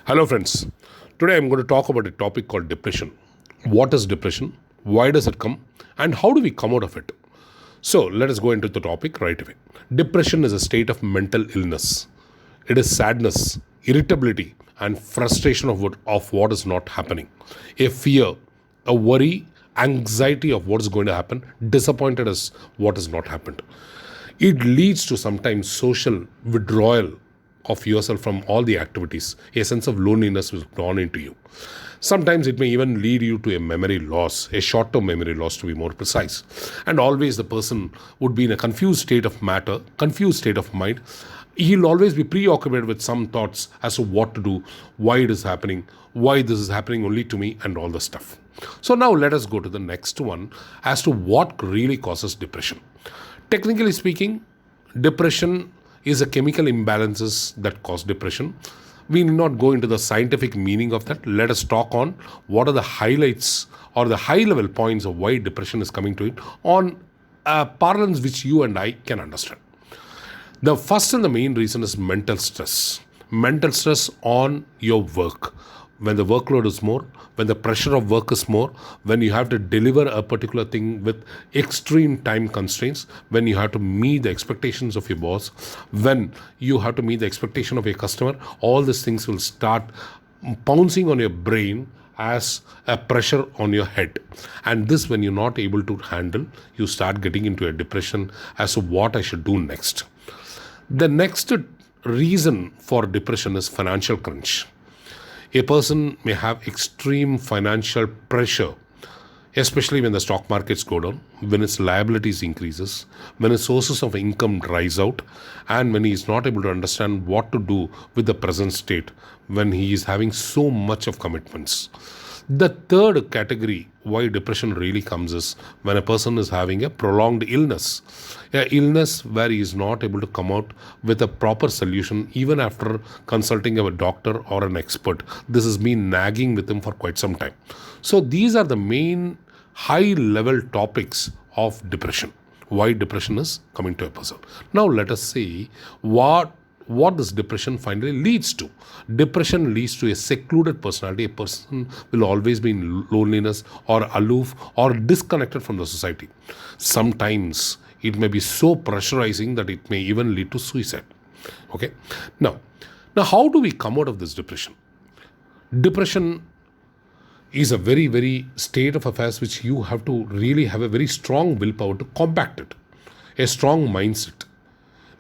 Hello, friends. Today I'm going to talk about a topic called depression. What is depression? Why does it come? And how do we come out of it? So, let us go into the topic right away. Depression is a state of mental illness. It is sadness, irritability, and frustration of what is not happening. A fear, a worry, anxiety of what is going to happen, disappointed as what has not happened. It leads to sometimes social withdrawal of yourself from all the activities. A sense of loneliness will dawn into you. Sometimes it may even lead you to a memory loss, a short term memory loss to be more precise. And always the person would be in a confused state of matter, confused state of mind. He'll always be preoccupied with some thoughts as to what to do, why it is happening, why this is happening only to me, and all the stuff. So now let us go to the next one as to what really causes depression. Technically speaking, depression is a chemical imbalances that cause depression. We need not go into the scientific meaning of that. Let us talk on what are the highlights or the high level points of why depression is coming to it on a parlance which you and I can understand. The first and the main reason is mental stress. Mental stress on your work. When the workload is more, when the pressure of work is more, when you have to deliver a particular thing with extreme time constraints, when you have to meet the expectations of your boss, when you have to meet the expectation of your customer, all these things will start pouncing on your brain as a pressure on your head. And this, when you're not able to handle, you start getting into a depression as to what I should do next. The next reason for depression is financial crunch. A person may have extreme financial pressure, especially when the stock markets go down, when its liabilities increases, when his sources of income dries out, and when he is not able to understand what to do with the present state, when he is having so much of commitments. The third category why depression really comes is when a person is having a prolonged illness. An illness where he is not able to come out with a proper solution even after consulting a doctor or an expert. This has been nagging with him for quite some time. So these are the main high level topics of depression. Why depression is coming to a person. Now let us see what this depression finally leads to. Depression leads to a secluded personality. A person will always be in loneliness or aloof or disconnected from the society. Sometimes it may be so pressurizing that it may even lead to suicide. Okay. Now how do we come out of this depression? Depression is a very, very state of affairs which you have to really have a very strong willpower to combat it. A strong mindset.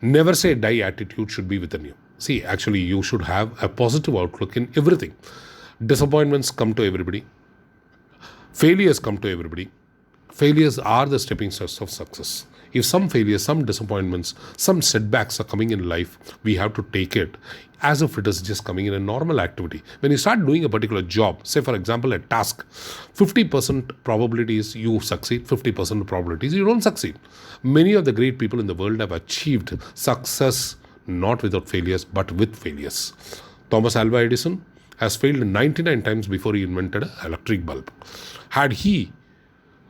Never say die attitude should be within you. See, actually, you should have a positive outlook in everything. Disappointments come to everybody. Failures come to everybody. Failures are the stepping stones of success. If some failures, some disappointments, some setbacks are coming in life, we have to take it as if it is just coming in a normal activity. When you start doing a particular job, say for example a task, 50% probabilities you succeed, 50% probabilities you don't succeed. Many of the great people in the world have achieved success not without failures but with failures. Thomas Alva Edison has failed 99 times before he invented an electric bulb. Had he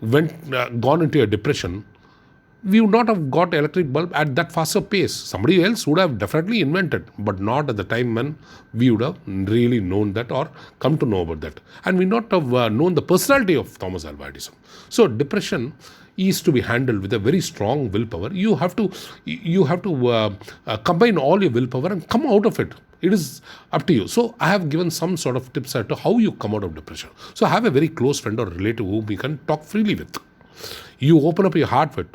gone into a depression, we would not have got electric bulb at that faster pace. Somebody else would have definitely invented, but not at the time when we would have really known that or come to know about that. And we not have known the personality of Thomas Alva Edison. So depression is to be handled with a very strong willpower. You have to combine all your willpower and come out of it. It is up to you. So I have given some sort of tips as to how you come out of depression. So have a very close friend or relative whom you can talk freely with. You open up your heart with.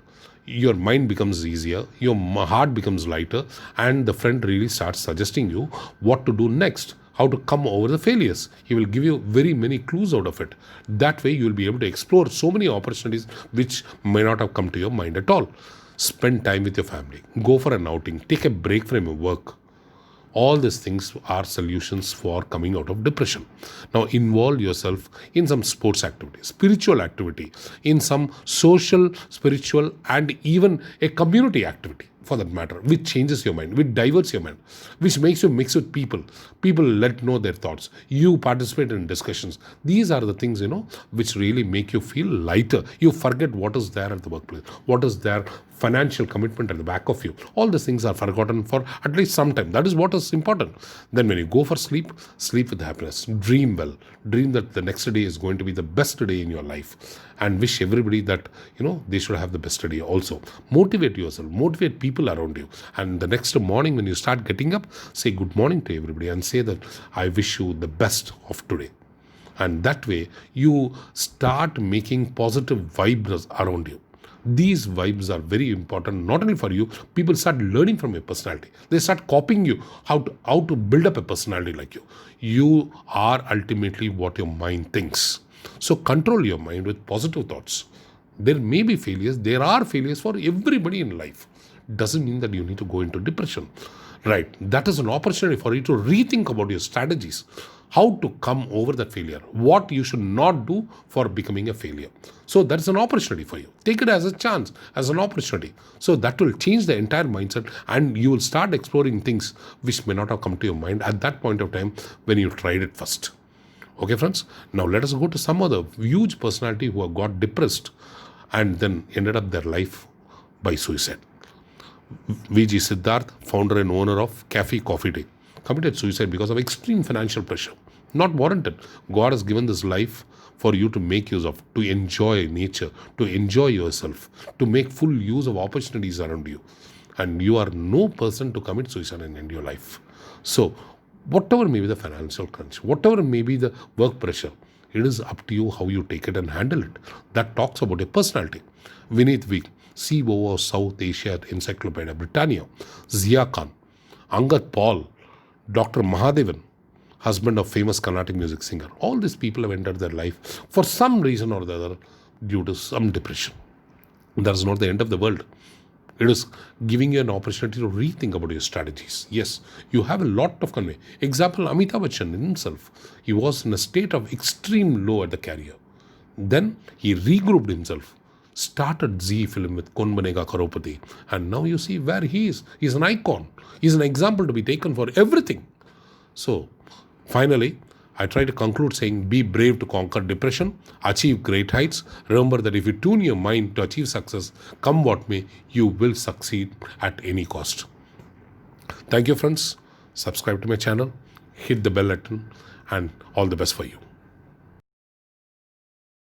Your mind becomes easier, your heart becomes lighter, and the friend really starts suggesting you what to do next, how to come over the failures. He will give you very many clues out of it. That way you will be able to explore so many opportunities which may not have come to your mind at all. Spend time with your family. Go for an outing. Take a break from your work. All these things are solutions for coming out of depression. Now involve yourself in some sports activity, spiritual activity, in some social, spiritual, and even a community activity for that matter, which changes your mind, which diverts your mind, which makes you mix with people. People let know their thoughts. You participate in discussions. These are the things, which really make you feel lighter. You forget what is there at the workplace, what is there financial commitment at the back of you. All these things are forgotten for at least some time. That is what is important. Then when you go for sleep, sleep with happiness. Dream well. Dream that the next day is going to be the best day in your life, and wish everybody that, they should have the best day also. Motivate yourself. Motivate people around you. And the next morning when you start getting up, say good morning to everybody and say that I wish you the best of today. And that way, you start making positive vibes around you. These vibes are very important, not only for you. People start learning from your personality. They start copying you, how to build up a personality like you. You are ultimately what your mind thinks. So control your mind with positive thoughts. There may be failures. There are failures for everybody in life. Doesn't mean that you need to go into depression. Right. That is an opportunity for you to rethink about your strategies, how to come over that failure, what you should not do for becoming a failure. So that's an opportunity for you. Take it as a chance, as an opportunity. So that will change the entire mindset, and you will start exploring things which may not have come to your mind at that point of time when you tried it first. Okay, friends? Now let us go to some other huge personality who have got depressed and then ended up their life by suicide. V.G. Siddharth, founder and owner of Cafe Coffee Day, committed suicide because of extreme financial pressure. Not warranted. God has given this life for you to make use of, to enjoy nature, to enjoy yourself, to make full use of opportunities around you. And you are no person to commit suicide and end your life. So, whatever may be the financial crunch, whatever may be the work pressure, it is up to you how you take it and handle it. That talks about your personality. Vineet V, CEO of South Asia Encyclopedia Britannia. Zia Khan, Angad Paul, Dr. Mahadevan, husband of famous Carnatic music singer. All these people have entered their life for some reason or the other due to some depression. That is not the end of the world. It is giving you an opportunity to rethink about your strategies. Yes, you have a lot of convey. Example, Amitabh Bachchan himself. He was in a state of extreme low at the career. Then he regrouped himself, started Zee film with Kaun Banega Crorepati, and now you see where he is. He's an icon. He's an example to be taken for everything. So, finally, I try to conclude saying, be brave to conquer depression, achieve great heights. Remember that if you tune your mind to achieve success, come what may, you will succeed at any cost. Thank you, friends. Subscribe to my channel, hit the bell button, and all the best for you.